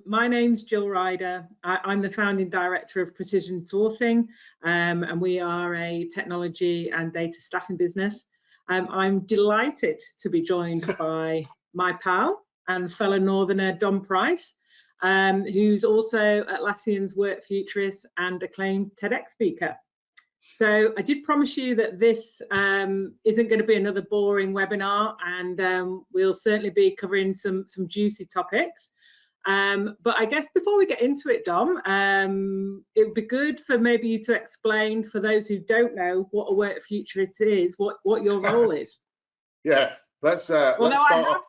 My name's Jill Ryder. I'm the founding director of Precision Sourcing, and we are a technology and data staffing business. I'm delighted to be joined by my pal and fellow Northerner, Dom Price, who's also Atlassian's Work Futurist and acclaimed TEDx speaker. So I did promise you that this isn't going to be another boring webinar, and we'll certainly be covering some juicy topics. But I guess before we get into it, Dom, it would be good for maybe you to explain, for those who don't know, what a Work Futurist is, what your role is. Yeah, let's start off.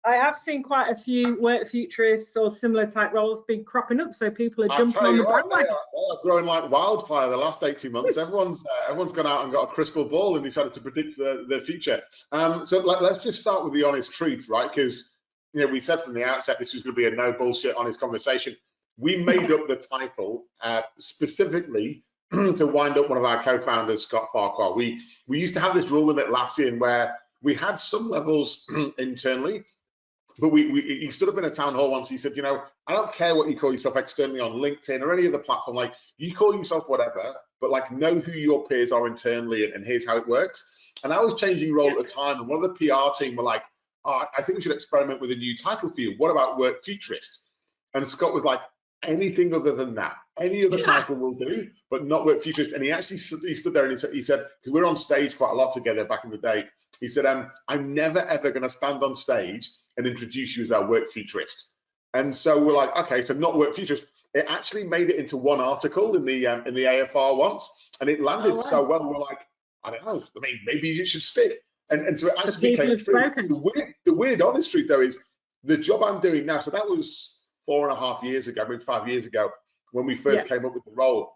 I have seen quite a few Work Futurists or similar type roles been cropping up, so people are jumping on the bandwagon. They are growing like wildfire the last 18 months. Everyone's gone out and got a crystal ball and decided to predict the future. So let's just start with the honest truth, right? Because we said from the outset this was going to be a no bullshit, honest conversation. We made up the title specifically to wind up one of our co-founders, Scott Farquhar. We used to have this rule in Atlassian where we had some levels internally. But he stood up in a town hall once. He said, I don't care what you call yourself externally on LinkedIn or any other platform. Like, you call yourself whatever, but like, know who your peers are internally, and here's how it works. And I was changing role at the time, and one of the PR team were like, I think we should experiment with a new title for you. What about Work Futurist? And Scott was like, anything other than that, any other title will do, but not Work Futurist. And he stood there and he said, because we're on stage quite a lot together back in the day. He said, I'm never ever going to stand on stage and introduce you as our Work Futurist. And so we're like, okay, so not Work Futurist. It actually made it into one article in the AFR once, and it landed so well. We're like, I don't know, I mean, maybe it should stick. And so it actually became true. The weird honest truth though is the job I'm doing now. So that was 4.5 years ago, maybe 5 years ago, when we first came up with the role.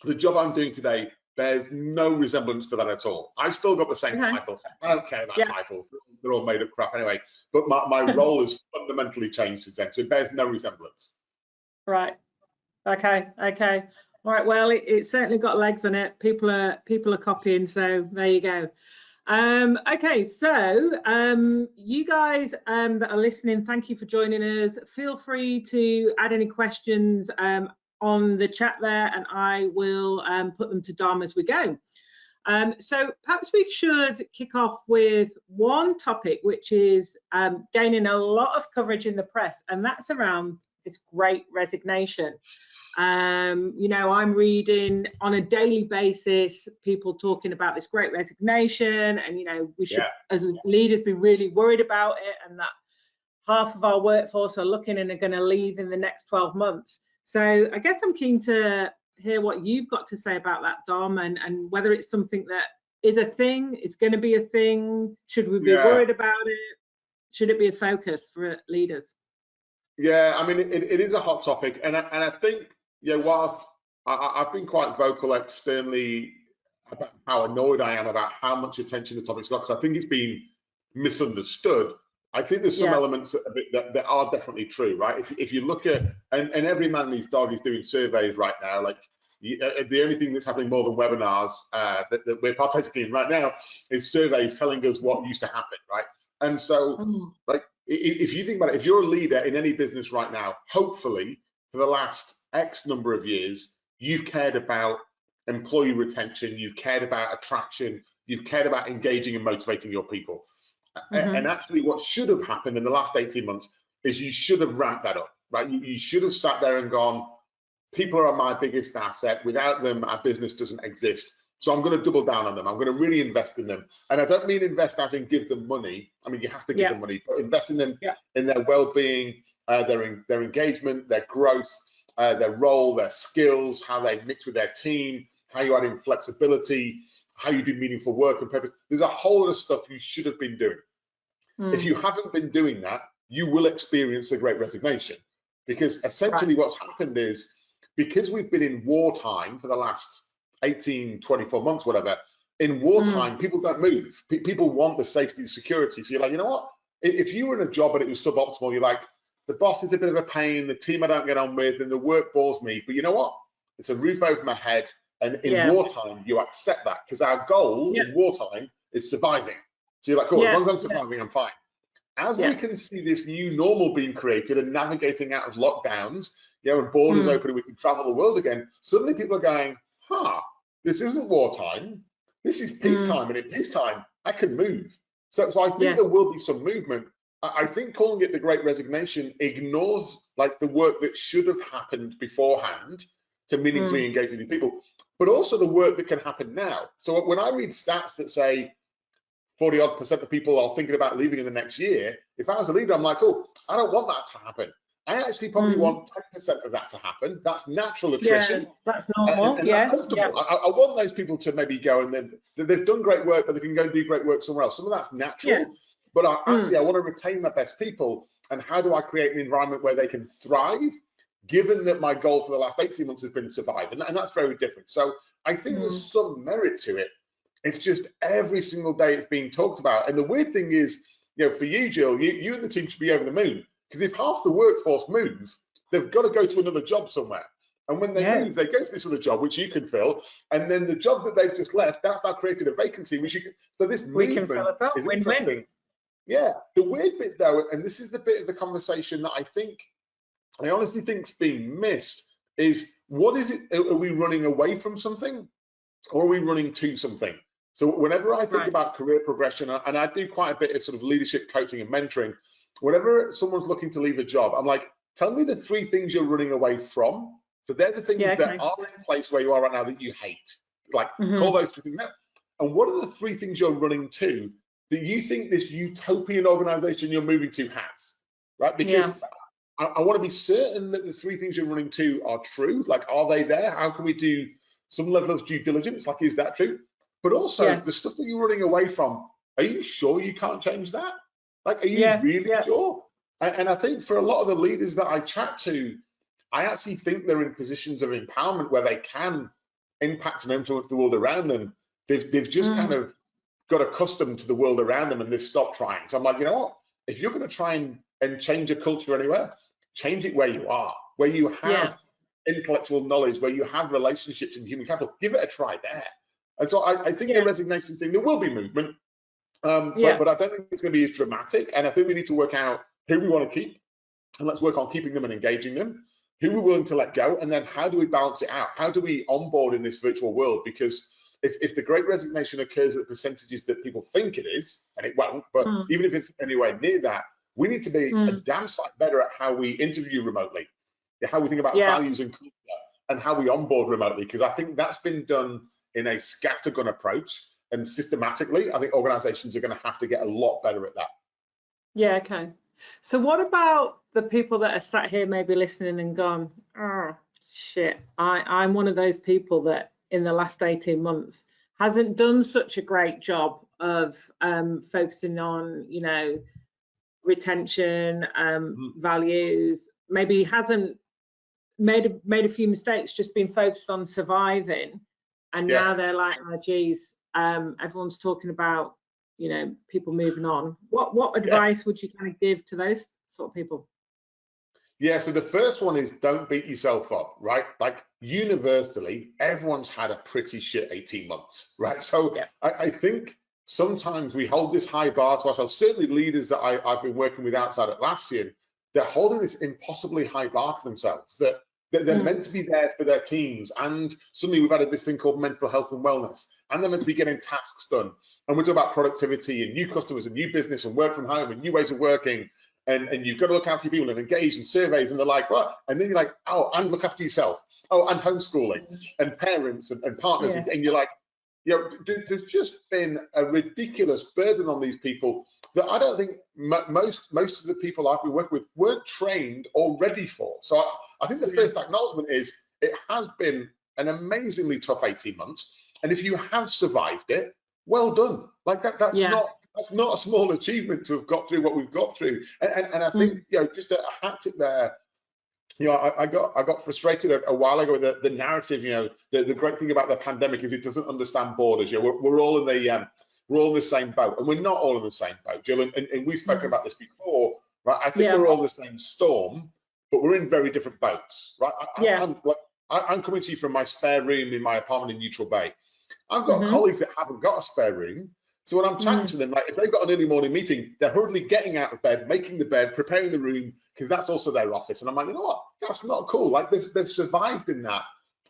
The job I'm doing today bears no resemblance to that at all. I've still got the same titles. I don't care about titles. They're all made of crap anyway. But my role has fundamentally changed since then, so it bears no resemblance. Right. Okay. All right. Well, it certainly got legs on it. People are copying. So there you go. Okay. So you guys that are listening, thank you for joining us. Feel free to add any questions on the chat there, and I will put them to Dom as we go. So perhaps we should kick off with one topic which is gaining a lot of coverage in the press, and that's around this great resignation. I'm reading on a daily basis people talking about this great resignation, and we should as leaders be really worried about it, and that half of our workforce are looking and are going to leave in the next 12 months. So I guess I'm keen to hear what you've got to say about that, Dom, and whether it's something that is a thing, it's going to be a thing. Should we be worried about it? Should it be a focus for leaders? Yeah, I mean, it is a hot topic, and I think, while I've been quite vocal externally about how annoyed I am about how much attention the topic's got, because I think it's been misunderstood. I think there's some elements of it that are definitely true, right? If you look at, and every man and his dog is doing surveys right now, like the only thing that's happening more than webinars that we're partaking in right now is surveys telling us what used to happen, right? And so, like, if you think about it, if you're a leader in any business right now, hopefully for the last X number of years, you've cared about employee retention, you've cared about attraction, you've cared about engaging and motivating your people. And actually what should have happened in the last 18 months is you should have ramped that up, right? You should have sat there and gone, people are my biggest asset. Without them, our business doesn't exist. So I'm going to double down on them. I'm going to really invest in them. And I don't mean invest as in give them money. I mean, you have to give them money, but invest in them in their well-being, their engagement, their growth, their role, their skills, how they mix with their team, how you add in flexibility, how you do meaningful work and purpose. There's a whole lot of stuff you should have been doing. If you haven't been doing that, you will experience a great resignation, because essentially what's happened is, because we've been in wartime for the last 18, 24 months, whatever, in wartime, people don't move. People want the safety and security. So you're like, you know what? If you were in a job and it was suboptimal, you're like, the boss is a bit of a pain, the team I don't get on with, and the work bores me. But you know what? It's a roof over my head. And in wartime, you accept that, because our goal in wartime is surviving. So you're like, cool, as long as I'm surviving, I'm fine. As we can see this new normal being created and navigating out of lockdowns, and borders open and we can travel the world again, suddenly people are going, this isn't wartime, this is peacetime, and in peacetime, I can move. So I think there will be some movement. I think calling it the Great Resignation ignores like the work that should have happened beforehand to meaningfully engage with people, but also the work that can happen now. So when I read stats that say 40-odd% of people are thinking about leaving in the next year, if I was a leader, I'm like, oh, I don't want that to happen. I actually probably want 10% of that to happen. That's natural attrition. Yeah, that's normal. And that's comfortable. I want those people to maybe go and then they've done great work, but they can go and do great work somewhere else. Some of that's natural, but I want to retain my best people. And how do I create an environment where they can thrive, given that my goal for the last 18 months has been to survive? And that's very different. So I think there's some merit to it. It's just every single day it's being talked about. And the weird thing is, for you, Jill, you and the team should be over the moon. Because if half the workforce move, they've got to go to another job somewhere. And when they move, they go to this other job, which you can fill. And then the job that they've just left, that's now created a vacancy, which you can. So this movement is interesting. Yeah. The weird bit, though, and this is the bit of the conversation that I honestly think is being missed, is what is it? Are we running away from something, or are we running to something? So whenever I think about career progression, and I do quite a bit of sort of leadership coaching and mentoring, whenever someone's looking to leave a job, I'm like, tell me the 3 things you're running away from. So they're the things that are in place where you are right now that you hate. Like, call those 3 things out. And what are the 3 things you're running to that you think this utopian organization you're moving to has? Right? Because I want to be certain that the 3 things you're running to are true. Like, are they there? How can we do some level of due diligence? Like, is that true? But also, the stuff that you're running away from, are you sure you can't change that? Like, are you really sure? And I think for a lot of the leaders that I chat to, I actually think they're in positions of empowerment where they can impact and influence the world around them. They've just kind of got accustomed to the world around them and they've stopped trying. So I'm like, you know what? If you're going to try and change a culture anywhere, change it where you are, where you have intellectual knowledge, where you have relationships and human capital. Give it a try there. And so I think the resignation thing, there will be movement, but I don't think it's going to be as dramatic. And I think we need to work out who we want to keep, and let's work on keeping them and engaging them, who we're willing to let go, and then how do we balance it out? How do we onboard in this virtual world? Because if the Great Resignation occurs at the percentages that people think it is, and it won't, but even if it's anywhere near that, we need to be a damn sight better at how we interview remotely, how we think about values and culture, and how we onboard remotely, because I think that's been done in a scattergun approach and systematically. I think organizations are going to have to get a lot better at that. Yeah, okay. So what about the people that are sat here maybe listening and gone, oh, shit, I'm one of those people that in the last 18 months hasn't done such a great job of focusing on, retention, values, maybe hasn't made a few mistakes, just been focused on surviving. And now they're like, oh, geez, everyone's talking about, people moving on. What advice would you kind of give to those sort of people? Yeah, so the first one is don't beat yourself up, right? Like universally, everyone's had a pretty shit 18 months, right? So I think sometimes we hold this high bar to ourselves. Certainly leaders that I've been working with outside Atlassian, they're holding this impossibly high bar to themselves, that they're meant to be there for their teams. And suddenly we've added this thing called mental health and wellness, and they're meant to be getting tasks done. And we're talking about productivity and new customers and new business and work from home and new ways of working. And you've got to look after your people and engage in surveys, and they're like, what? And then you're like, oh, and look after yourself. Oh, and homeschooling and parents and partners. And you're like, there's just been a ridiculous burden on these people that I don't think most of the people I've been working with weren't trained or ready for. So I think the first acknowledgement is it has been an amazingly tough 18 months. And if you have survived it, well done. Like that's not a small achievement to have got through what we've got through. And I think, just a hat tip there. I got frustrated a while ago with the narrative. The great thing about the pandemic is it doesn't understand borders. We're all in the same boat, and we're not all in the same boat, Jill. And we've spoken about this before, right? I think we're all in the same storm, but we're in very different boats, right? I'm coming to you from my spare room in my apartment in Neutral Bay. I've got colleagues that haven't got a spare room, So when I'm chatting to them, like if they've got an early morning meeting, they're hurriedly getting out of bed, making the bed, preparing the room, because that's also their office. And I'm like, you know what? That's not cool. Like they've survived in that,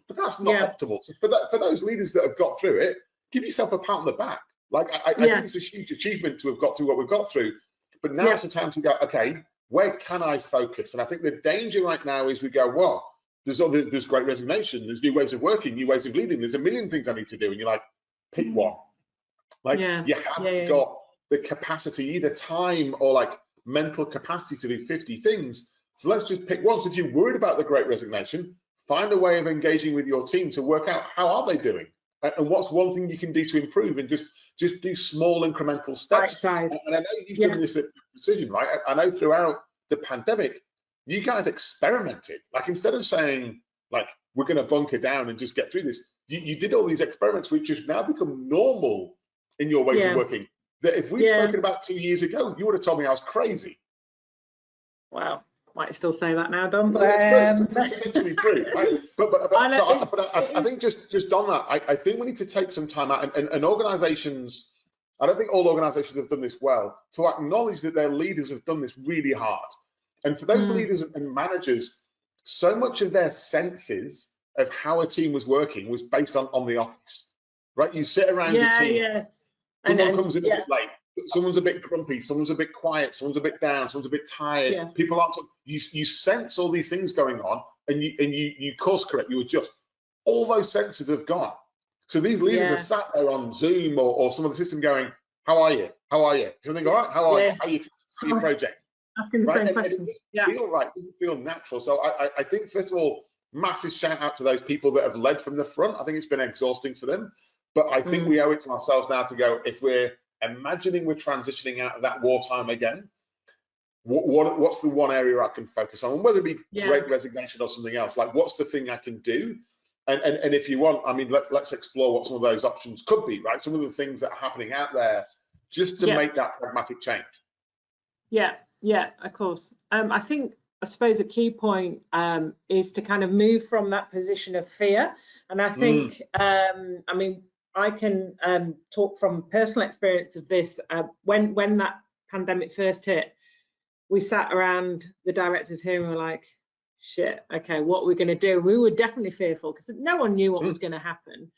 but that's not optimal. So for those leaders that have got through it, give yourself a pat on the back. Like I think it's a huge achievement to have got through what we've got through. But now it's the time to go, okay, where can I focus? And I think the danger right now is we go, well, there's great resignation, there's new ways of working, new ways of leading, there's a million things I need to do. And you're like, pick one. Like you haven't got the capacity, either time or like mental capacity to do 50 things. So let's just pick one. So if you're worried about the great resignation, find a way of engaging with your team to work out how are they doing and what's one thing you can do to improve, and just do small incremental steps. And I know you've done this at Precision, right? I know throughout the pandemic, you guys experimented. Like instead of saying like we're going to bunker down and just get through this, you did all these experiments which has now become normal in your ways of working, that if we'd spoken about 2 years ago, you would have told me I was crazy. Wow, might still say that now, Don. But that's essentially true, right? But I think just on that, I think we need to take some time out, and organizations, I don't think all organizations have done this well, to acknowledge that their leaders have done this really hard. And for those leaders and managers, so much of their senses of how a team was working was based on the office, right? You sit around your team. Someone comes in a bit late, someone's a bit grumpy, someone's a bit quiet, someone's a bit down, someone's a bit tired. People aren't, you sense all these things going on, and you course correct, you adjust. All those senses have gone. So these leaders are sat there on Zoom or some of the system going, how are you? How are you? So they go, all right, how are you? How are you? How are your project? Asking the same question. It doesn't feel right, it doesn't feel natural. So I think, first of all, massive shout out to those people that have led from the front. I think it's been exhausting for them. But I think we owe it to ourselves now to go, if we're imagining we're transitioning out of that wartime again, what's the one area I can focus on? And whether it be great resignation or something else, like what's the thing I can do? And if you want, I mean, let's explore what some of those options could be, right? Some of the things that are happening out there just to make that pragmatic change. Yeah, of course. I suppose a key point is to kind of move from that position of fear. And I think, I mean, I can talk from personal experience of this. When that pandemic first hit, we sat around the directors here and were like, shit, okay, what are we going to do? We were definitely fearful because no one knew what was going to happen.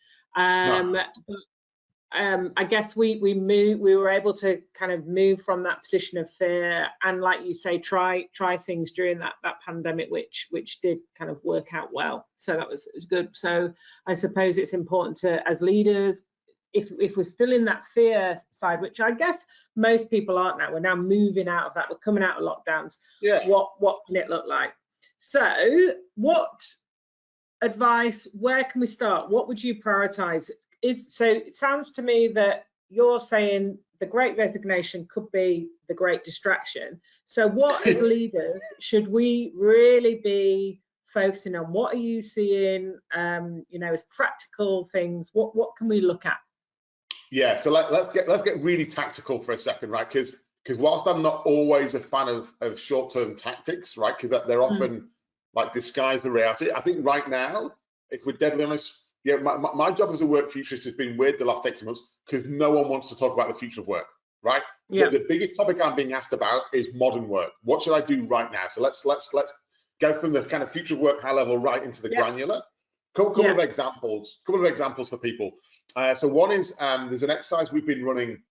I guess we were able to kind of move from that position of fear, and like you say, try things during that pandemic, which did kind of work out well. So it was good. So I suppose it's important to, as leaders, if we're still in that fear side, which I guess most people aren't now, we're now moving out of that, we're coming out of lockdowns. What can it look like? So what advice, where can we start? What would you prioritize? So it sounds to me that you're saying the great resignation could be the great distraction. So what, as leaders, should we really be focusing on? What are you seeing, as practical things? What can we look at? Yeah, so let's get really tactical for a second, right? Because whilst I'm not always a fan of short-term tactics, right, because they're often like disguise the reality. I think right now, if we're deadly honest, my job as a work futurist has been weird the last 18 months because no one wants to talk about the future of work, right? The biggest topic I'm being asked about is modern work. What should I do right now? So let's go from the kind of future of work high level right into the granular. Couple of examples for people. So one is there's an exercise we've been running.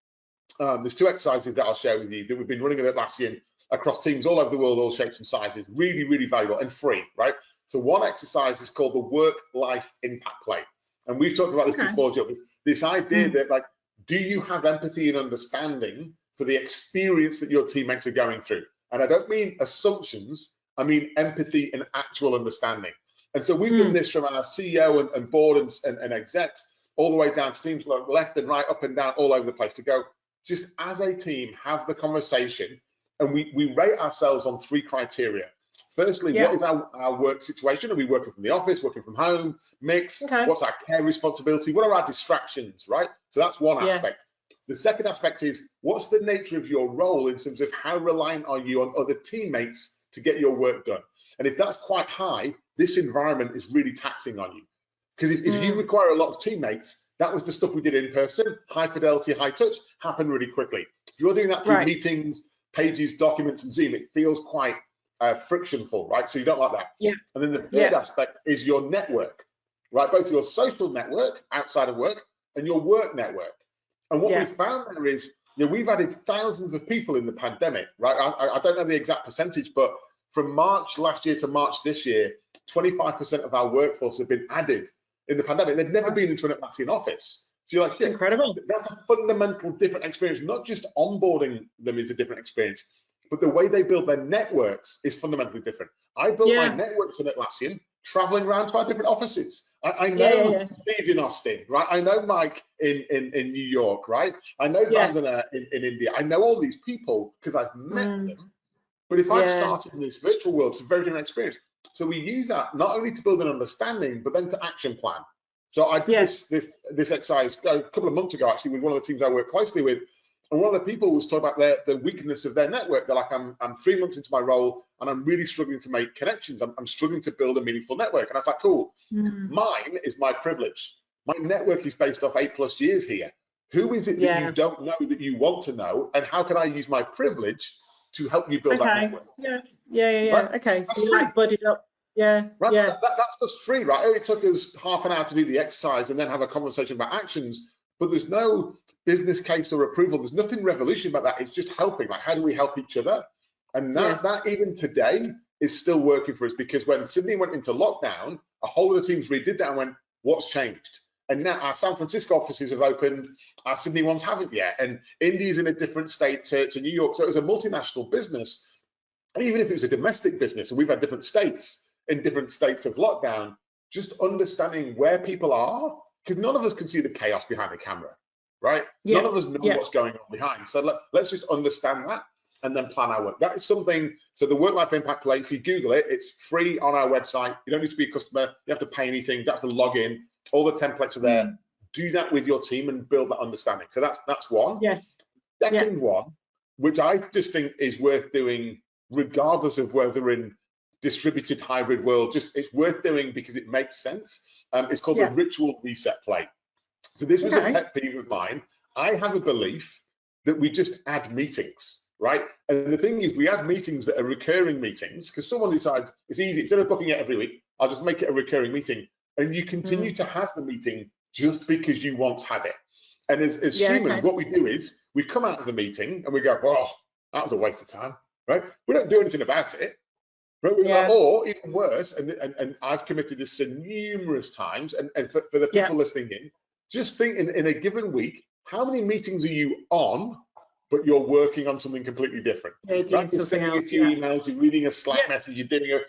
There's two exercises that I'll share with you that we've been running at Atlassian across teams all over the world, all shapes and sizes. Really, really valuable and free, right? So one exercise is called the work-life impact play, and we've talked about this before, Jill. This idea that, like, do you have empathy and understanding for the experience that your teammates are going through? And I don't mean assumptions. I mean empathy and actual understanding. And so we've done this from our CEO and board and execs all the way down to teams left and right, up and down, all over the place, to go, just as a team, have the conversation. And we rate ourselves on 3 criteria. Firstly, what is our work situation? Are we working from the office, working from home, mix? What's our care responsibility? What are our distractions, right? So that's one aspect. The second aspect is, what's the nature of your role in terms of how reliant are you on other teammates to get your work done? And if that's quite high, this environment is really taxing on you. Because if you require a lot of teammates, that was the stuff we did in person, high fidelity, high touch, happened really quickly. If you're doing that through meetings, pages, documents, and Zoom, it feels quite frictionful, right? So you don't like that. Yeah. And then the third aspect is your network, right? Both your social network outside of work and your work network. And what we found there is, we've added thousands of people in the pandemic, right? I don't know the exact percentage, but from March last year to March this year, 25% of our workforce have been added in the pandemic. They've never been into an Atlassian office. So you're like, shit, incredible. That's a fundamental different experience. Not just onboarding them is a different experience, but the way they build their networks is fundamentally different. I built my networks in Atlassian, traveling around to our different offices. I know Steve in Austin, right? I know Mike in New York, right? I know Vandana in India. I know all these people because I've met them. But if I'd started in this virtual world, it's a very different experience. So we use that not only to build an understanding, but then to action plan. So I did this exercise a couple of months ago, actually, with one of the teams I work closely with. And one of the people was talking about the weakness of their network. They're like, I'm 3 months into my role and I'm really struggling to make connections. I'm struggling to build a meaningful network. And I was like, cool, mine is my privilege. My network is based off 8+ years here. Who is it that you don't know that you want to know? And how can I use my privilege to help you build that network? Right? Okay, so you like buddied up. Right? That's just free, right? It took us half an hour to do the exercise and then have a conversation about actions, but there's no business case or approval. There's nothing revolutionary about that. It's just helping. Like, how do we help each other? And that even today is still working for us, because when Sydney went into lockdown, a whole of the teams redid that and went, what's changed? And now our San Francisco offices have opened, our Sydney ones haven't yet, and India's in a different state to New York. So it was a multinational business. And even if it was a domestic business, and we've had different states in different states of lockdown, just understanding where people are, because none of us can see the chaos behind the camera, right? None of us know what's going on behind. So let's just understand that and then plan our work. That is something. So the work-life impact play, if you Google it, it's free on our website. You don't need to be a customer. You have to pay anything. You don't have to log in. All the templates are there. Do that with your team and build that understanding. So that's one. Second one, which I just think is worth doing regardless of whether in distributed hybrid world, just it's worth doing because it makes sense. It's called the ritual reset play. So this was a pet peeve of mine. I have a belief that we just add meetings, right? And the thing is, we add meetings that are recurring meetings because someone decides it's easy. Instead of booking it every week, I'll just make it a recurring meeting. And you continue to have the meeting just because you once had it. And as humans, what we do is we come out of the meeting and we go, oh, that was a waste of time, right? We don't do anything about it. Right? Or even worse, and I've committed this to numerous times, and for the people listening in, just think in a given week, how many meetings are you on, but you're working on something completely different? Right? You're sending a few emails, you're reading a Slack message, you're doing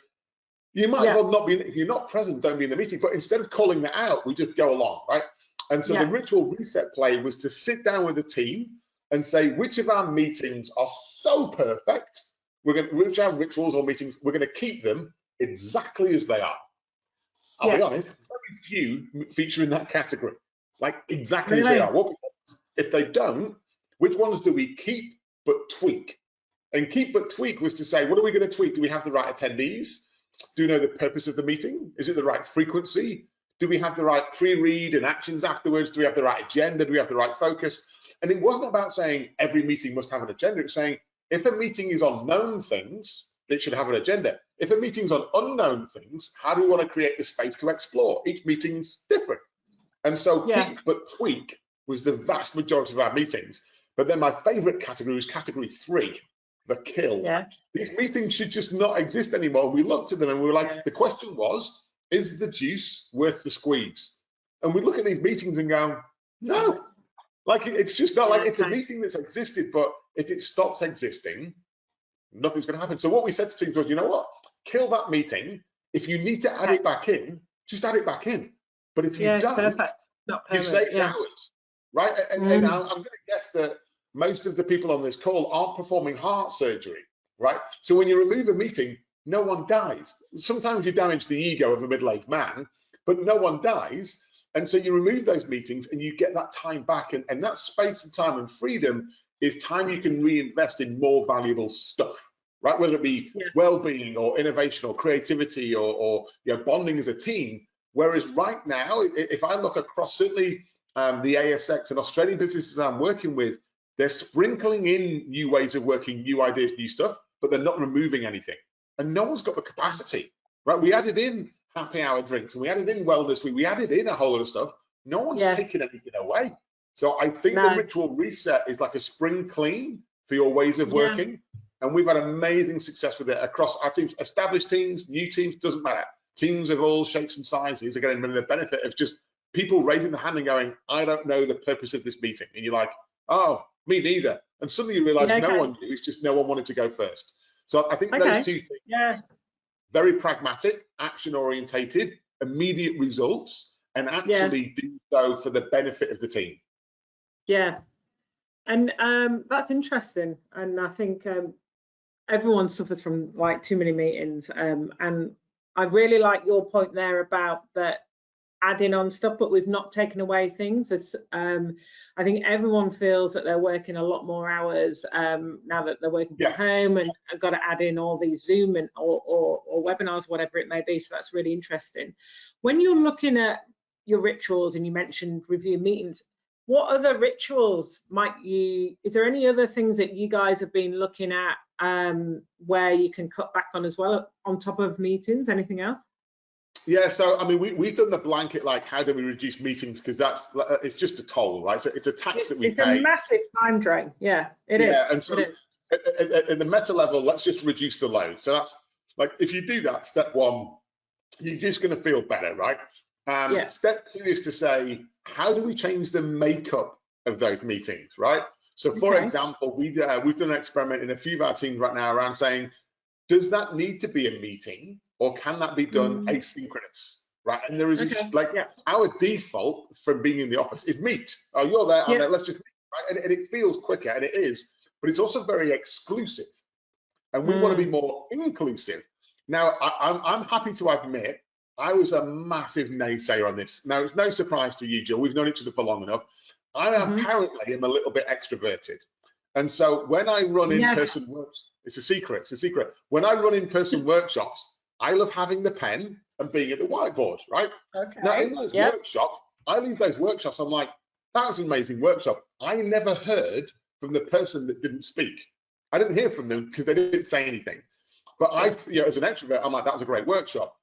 you might as well not be, if you're not present, don't be in the meeting, but instead of calling that out, we just go along, right? And so the ritual reset play was to sit down with the team and say, which of our meetings are so perfect, which our rituals or meetings, we're going to keep them exactly as they are. I'll be honest, very few feature in that category, like exactly as they are. If they don't, which ones do we keep but tweak? And keep but tweak was to say, what are we going to tweak? Do we have the right attendees? Do we know the purpose of the meeting? Is it the right frequency? Do we have the right pre-read and actions afterwards? Do we have the right agenda? Do we have the right focus? And it wasn't about saying every meeting must have an agenda. It's saying if a meeting is on known things, it should have an agenda. If a meeting's on unknown things, how do we want to create the space to explore? Each meeting's different. And so keep but tweak was the vast majority of our meetings. But then my favorite category was category 3, the kill. These meetings should just not exist anymore. We looked at them and we were like, the question was, is the juice worth the squeeze? And we look at these meetings and go, no, like it's just not like it's a meeting that's existed, but if it stops existing, nothing's going to happen. So what we said to teams was, you know what, kill that meeting. If you need to add it back in, just add it back in. But if you don't, you've saved hours, right? And I'm going to guess that most of the people on this call aren't performing heart surgery, right? So when you remove a meeting, no one dies. Sometimes you damage the ego of a middle-aged man, but no one dies. And so you remove those meetings and you get that time back. And that space and time and freedom is time you can reinvest in more valuable stuff, right? Whether it be well-being or innovation or creativity or bonding as a team. Whereas right now, if I look across certainly the ASX and Australian businesses I'm working with, they're sprinkling in new ways of working, new ideas, new stuff, but they're not removing anything. And no one's got the capacity, right? We added in happy hour drinks and we added in wellness week, we added in a whole lot of stuff. No one's taken anything away. So I think the ritual reset is like a spring clean for your ways of working. And we've had amazing success with it across our teams, established teams, new teams, doesn't matter. Teams of all shapes and sizes are getting the benefit of just people raising the hand and going, I don't know the purpose of this meeting. And you're like, oh, me neither. And suddenly you realize no one knew, it's just no one wanted to go first. So I think those two things, very pragmatic, action orientated, immediate results, and actually do so for the benefit of the team. Yeah, and that's interesting. And I think everyone suffers from like too many meetings. And I really like your point there about that adding on stuff, but we've not taken away things. It's, I think everyone feels that they're working a lot more hours now that they're working from home, and I've got to add in all these Zoom and or webinars, whatever it may be. So that's really interesting. When you're looking at your rituals, and you mentioned review meetings, what other rituals is there any other things that you guys have been looking at where you can cut back on as well, on top of meetings? Anything else? Yeah, so I mean, we've done the blanket, like, how do we reduce meetings? Because it's just a toll, right? So it's a tax that we pay. It's a massive time drain. Yeah, it is. Yeah, and so at the meta level, let's just reduce the load. So that's like, if you do that, step one, you're just going to feel better, right? Step two is to say, how do we change the makeup of those meetings, right? So for example, we've done an experiment in a few of our teams right now around saying, does that need to be a meeting, or can that be done asynchronous, right? And there is our default from being in the office is meet. Oh, you're there, I'm there, let's just meet, right? And it feels quicker, and it is, but it's also very exclusive, and we want to be more inclusive. Now, I'm happy to admit I was a massive naysayer on this. Now, it's no surprise to you, Jill. We've known each other for long enough. I apparently am a little bit extroverted, and so when I run in-person workshops, it's a secret. It's a secret. When I run in-person workshops, I love having the pen and being at the whiteboard, right? Now, in those workshops, I leave those workshops, I'm like, that was an amazing workshop. I never heard from the person that didn't speak. I didn't hear from them because they didn't say anything. But as an extrovert, I'm like, that was a great workshop.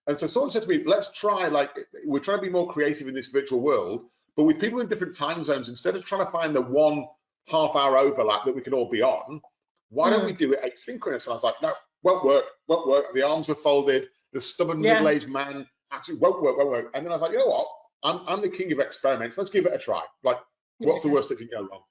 And so someone said to me, let's try, like, we're trying to be more creative in this virtual world, but with people in different time zones, instead of trying to find the 1.5 hour overlap that we can all be on, why don't we do it asynchronous? And I was like, no, won't work. The arms were folded. The stubborn middle-aged man actually won't work. And then I was like, you know what? I'm the king of experiments. Let's give it a try. Like, what's the worst that can go wrong?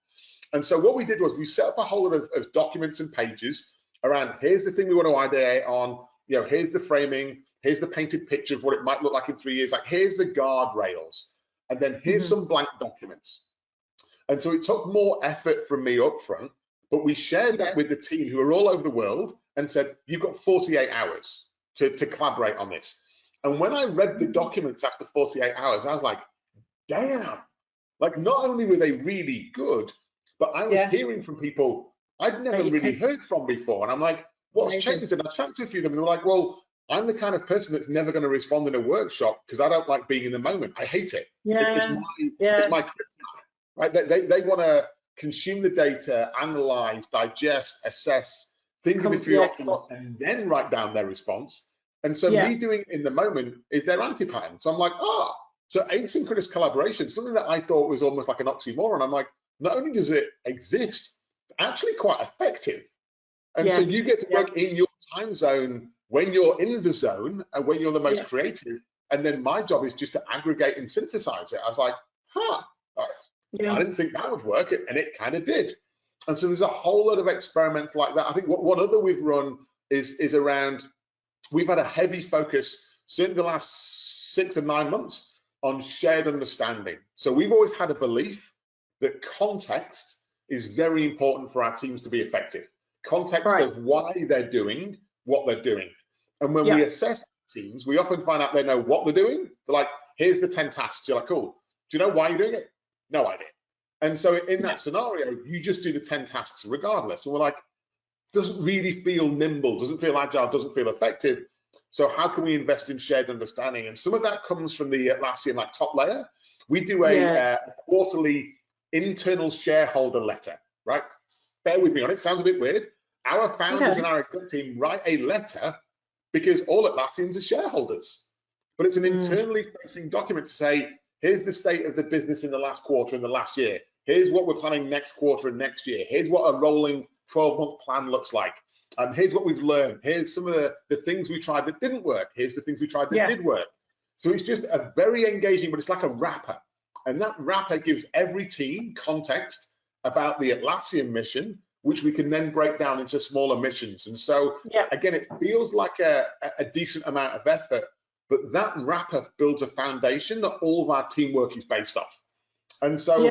And so what we did was we set up a whole lot of documents and pages around, here's the thing we want to ideate on, here's the framing, here's the painted picture of what it might look like in 3 years, like here's the guardrails, and then here's some blank documents. And so it took more effort from me up front, but we shared that with the team who are all over the world and said, you've got 48 hours to collaborate on this. And when I read the documents after 48 hours, I was like, damn, like not only were they really good, but I was hearing from people I'd never really heard from before. And I'm like, what's changed? And I chatted to a few of them and they were like, well, I'm the kind of person that's never going to respond in a workshop because I don't like being in the moment. I hate it. It's my kryptonite, right? They want to consume the data, analyze, digest, assess, think of a few options, and then write down their response. And so me doing it in the moment is their anti-pattern. So I'm like, so asynchronous collaboration, something that I thought was almost like an oxymoron. I'm like, not only does it exist, it's actually quite effective. And so you get to work in your time zone when you're in the zone and when you're the most creative. And then my job is just to aggregate and synthesize it. I was like, I didn't think that would work, and it kind of did. And so there's a whole lot of experiments like that. I think what other we've run is around, we've had a heavy focus, certainly the last 6 to 9 months, on shared understanding. So we've always had a belief that context is very important for our teams to be effective. Context of why they're doing what they're doing. And when we assess teams, we often find out they know what they're doing. They're like, here's the 10 tasks. You're like, cool. Do you know why you're doing it? No idea. And so in that scenario, you just do the 10 tasks regardless. And we're like, doesn't really feel nimble, doesn't feel agile, doesn't feel effective. So how can we invest in shared understanding? And some of that comes from the Atlassian like top layer. We do a quarterly internal shareholder letter, right? Bear with me on it, sounds a bit weird. Our founders and our exec team write a letter because all Atlassians are shareholders. But it's an internally facing document to say, here's the state of the business in the last quarter and the last year. Here's what we're planning next quarter and next year. Here's what a rolling 12-month plan looks like. Here's what we've learned. Here's some of the things we tried that didn't work. Here's the things we tried that did work. So it's just a very engaging, but it's like a wrapper. And that wrapper gives every team context about the Atlassian mission, which we can then break down into smaller missions. And so, again, it feels like a decent amount of effort, but that wrapper builds a foundation that all of our teamwork is based off. And so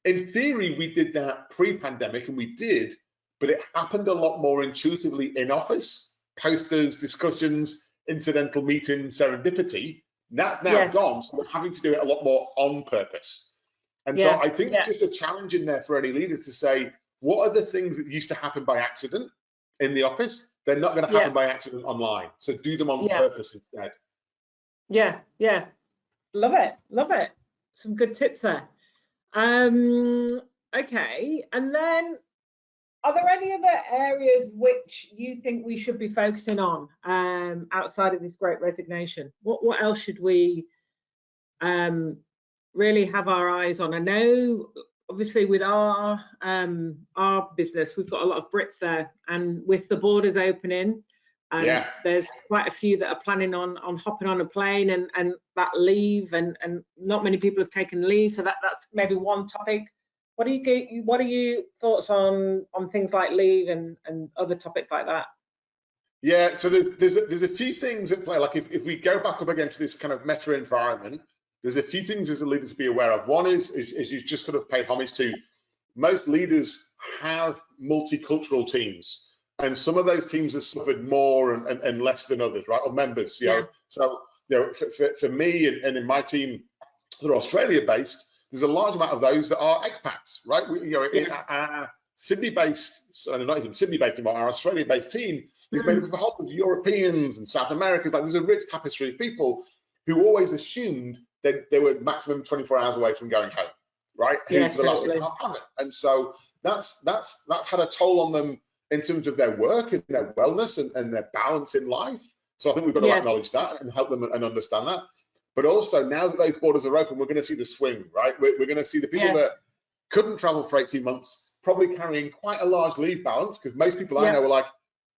in theory, we did that pre-pandemic, and we did, but it happened a lot more intuitively in office, posters, discussions, incidental meetings, serendipity. That's now gone, so we're having to do it a lot more on purpose. And so I think it's just a challenge in there for any leader to say, what are the things that used to happen by accident in the office? They're not going to happen by accident online. So do them on purpose instead. Yeah. Love it. Some good tips there. Okay, and then are there any other areas which you think we should be focusing on outside of this great resignation? What else should we really have our eyes on? I know obviously with our business, we've got a lot of Brits there, and with the borders opening, and there's quite a few that are planning on hopping on a plane and that leave, and not many people have taken leave, so that's maybe one topic. What are your thoughts on things like leave and other topics like that? Yeah, so there's a few things at play. Like if we go back up again to this kind of meta environment, there's a few things as a leader to be aware of. One is you just sort of paid homage to, most leaders have multicultural teams, and some of those teams have suffered more and less than others, right? Or members, you know. So, you know, for me and in my team, that are Australia based, there's a large amount of those that are expats, right? Our Sydney-based, not even Sydney-based anymore, our Australia-based team is made up of a whole bunch of Europeans and South Americans. Like, there's a rich tapestry of people who always assumed that they were maximum 24 hours away from going home, right? Who for the last year haven't. And so that's had a toll on them in terms of their work and their wellness and their balance in life. So I think we've got to acknowledge that and help them and understand that. But also, now that those borders are open, we're going to see the swing, right? We're going to see the people that couldn't travel for 18 months probably carrying quite a large leave balance, because most people I know are like,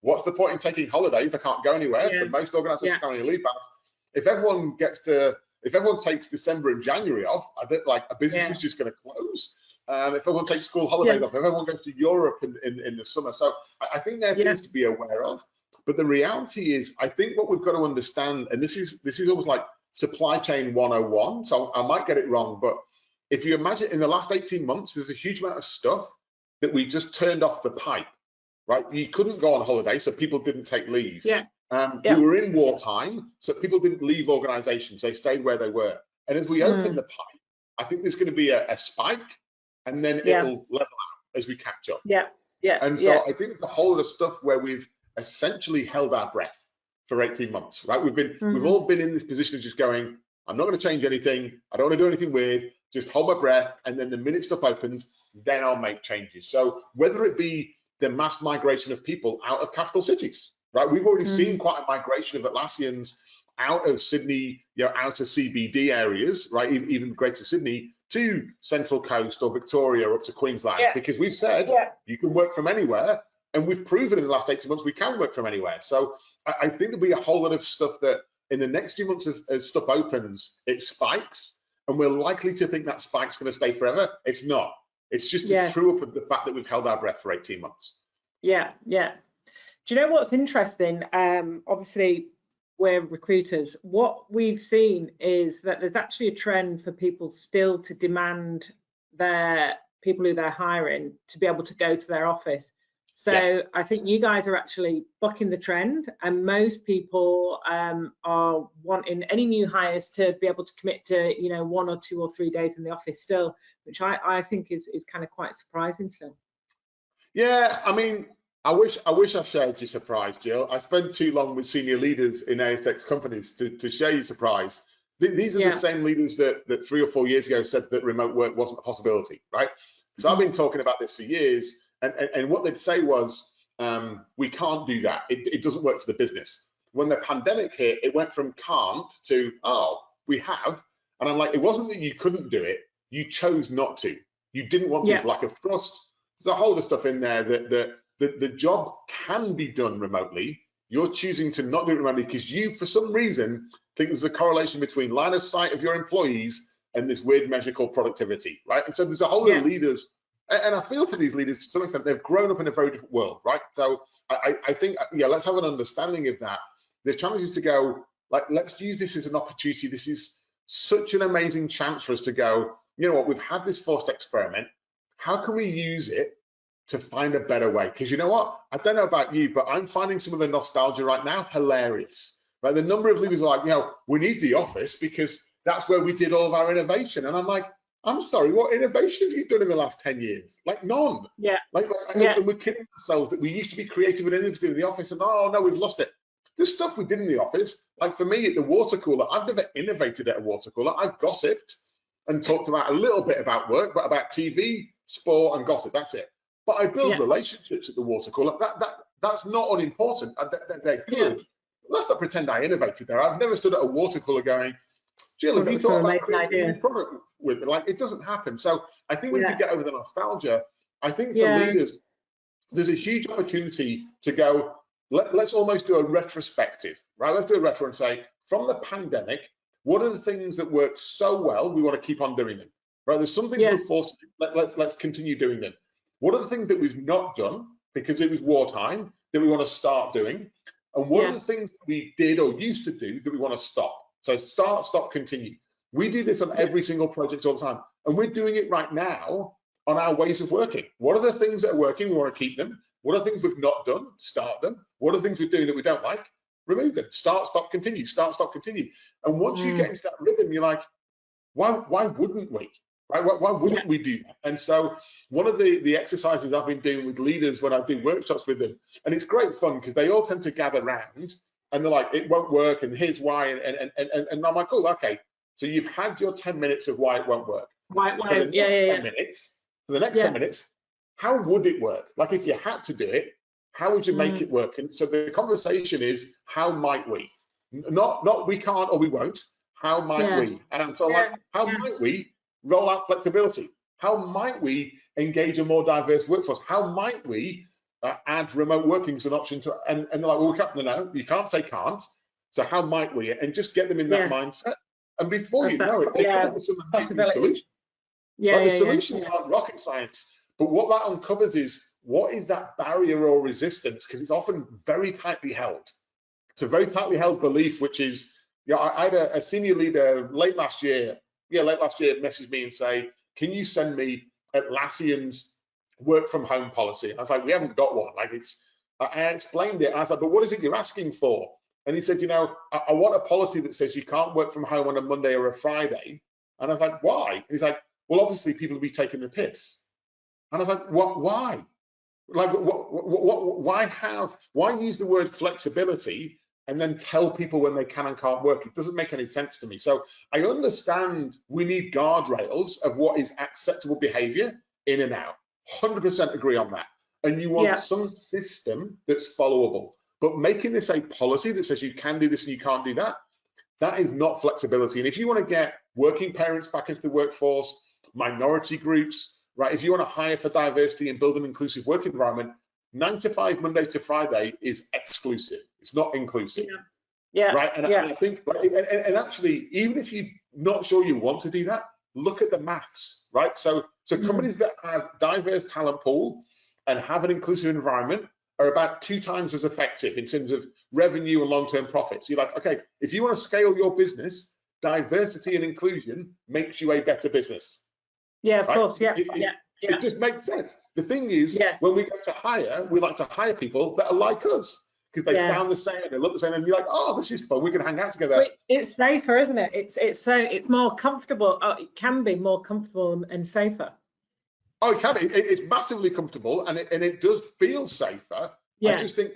what's the point in taking holidays? I can't go anywhere. So most organizations are carrying a leave balance. If everyone takes December and January off, I think like a business is just going to close. If everyone takes school holidays off, if everyone goes to Europe in the summer. So I think there are things to be aware of. But the reality is, I think what we've got to understand, and this is almost like supply chain 101, so I might get it wrong, but if you imagine in the last 18 months, there's a huge amount of stuff that we just turned off the pipe, right? You couldn't go on holiday, so people didn't take leave. We were in wartime, so people didn't leave organizations, they stayed where they were. And as we open the pipe, I think there's going to be a spike, and then it'll level out as we catch up. And so I think there's a whole lot of stuff where we've essentially held our breath for 18 months, right? We've all been in this position of just going, I'm not going to change anything. I don't want to do anything weird. Just hold my breath. And then the minute stuff opens, then I'll make changes. So whether it be the mass migration of people out of capital cities, right? We've already seen quite a migration of Atlassians out of Sydney, you know, out of CBD areas, right? Even Greater Sydney to Central Coast or Victoria up to Queensland, because we've said you can work from anywhere. And we've proven in the last 18 months we can work from anywhere. So I think there'll be a whole lot of stuff that in the next few months as stuff opens, it spikes. And we're likely to think that spike's going to stay forever. It's not. It's just a true up of the fact that we've held our breath for 18 months. Do you know what's interesting? Obviously, we're recruiters. What we've seen is that there's actually a trend for people still to demand their people who they're hiring to be able to go to their office. So I think you guys are actually bucking the trend, and most people are wanting any new hires to be able to commit to, you know, 1 or 2 or 3 days in the office still, which I think is kind of quite surprising still. Yeah, I mean, I wish I shared your surprise, Jill. I spent too long with senior leaders in ASX companies to share your surprise. These are the same leaders that 3 or 4 years ago said that remote work wasn't a possibility, right? So I've been talking about this for years, and what they'd say was, we can't do that. It doesn't work for the business. When the pandemic hit, it went from can't to, oh, we have. And I'm like, it wasn't that you couldn't do it, you chose not to. You didn't want to for lack of trust. There's a whole lot of stuff in there that the job can be done remotely. You're choosing to not do it remotely because you, for some reason, think there's a correlation between line of sight of your employees and this weird measure called productivity, right? And so there's a whole lot of leaders, and I feel for these leaders to some extent, they've grown up in a very different world, right? So I think, let's have an understanding of that. The challenge is to go, like, let's use this as an opportunity. This is such an amazing chance for us to go, you know what, we've had this forced experiment. How can we use it to find a better way? Because you know what, I don't know about you, but I'm finding some of the nostalgia right now hilarious, right? The number of leaders are like, you know, we need the office because that's where we did all of our innovation. And I'm like, I'm sorry, what innovation have you done in the last 10 years? Like none. And we're kidding ourselves that we used to be creative and innovative in the office, and oh no, we've lost it. There's stuff we did in the office. Like for me at the water cooler, I've never innovated at a water cooler. I've gossiped and talked about a little bit about work, but about TV, sport, and gossip. That's it. But I build relationships at the water cooler. That's not unimportant. They're good. Let's not pretend I innovated there. I've never stood at a water cooler going, Jill, have you thought about creating a new product with it? Like, it doesn't happen. So I think we need to get over the nostalgia. I think for leaders, there's a huge opportunity to go, let's almost do a retrospective, right? Let's do a retro and say, from the pandemic, what are the things that worked so well, we want to keep on doing them, right? There's some things we're forced to, let's continue doing them. What are the things that we've not done because it was wartime that we want to start doing? And what are the things that we did or used to do that we want to stop? So start, stop, continue. We do this on every single project all the time. And we're doing it right now on our ways of working. What are the things that are working? We want to keep them. What are things we've not done? Start them. What are things we're doing that we don't like? Remove them. Start, stop, continue. Start, stop, continue. And once you get into that rhythm, you're like, why wouldn't we? Right? Why wouldn't we do that? And so one of the exercises I've been doing with leaders when I do workshops with them, and it's great fun because they all tend to gather round and they're like, it won't work, and here's why. And I'm like, oh, okay. So you've had your 10 minutes of why it won't work. For the next 10 minutes, for the next 10 minutes, how would it work? Like if you had to do it, how would you make it work? And so the conversation is, how might we? Not we can't or we won't. How might we? And I'm so like, how might we roll out flexibility? How might we engage a more diverse workforce? How might we add remote working as an option to? And they're like, well, we can't. No, you can't say can't. So how might we? And just get them in that mindset. And before you know it, they come up with some amazing solutions. The solutions aren't rocket science, but what that uncovers is, what is that barrier or resistance? Because it's often very tightly held. It's a very tightly held belief, which is, I had a senior leader late last year message me and say, can you send me Atlassian's work from home policy? And I was like, we haven't got one. Like I explained it. I was like, but what is it you're asking for? And he said, I want a policy that says you can't work from home on a Monday or a Friday. And I was like, why? And he's like, well, obviously people will be taking the piss. And I was like, what? Why? Like, why use the word flexibility and then tell people when they can and can't work? It doesn't make any sense to me. So I understand we need guardrails of what is acceptable behavior in and out. 100% agree on that. And you want some system that's followable. But making this a policy that says you can do this and you can't do that, that is not flexibility. And if you want to get working parents back into the workforce, minority groups, right? If you want to hire for diversity and build an inclusive work environment, 9 to 5, Monday to Friday is exclusive. It's not inclusive. Right. And I think, and actually, even if you're not sure you want to do that, look at the maths, right? So companies that have diverse talent pool and have an inclusive environment are about 2 times as effective in terms of revenue and long-term profits. You're like, okay, if you want to scale your business, diversity and inclusion makes you a better business. Yeah, of course. It just makes sense. The thing is, when we go to hire, we like to hire people that are like us because they sound the same, they look the same, and you're like, oh, this is fun. We can hang out together. It's safer, isn't it? It's more comfortable. It can be more comfortable and safer. Oh, it can be. It's massively comfortable, and it does feel safer. I just think,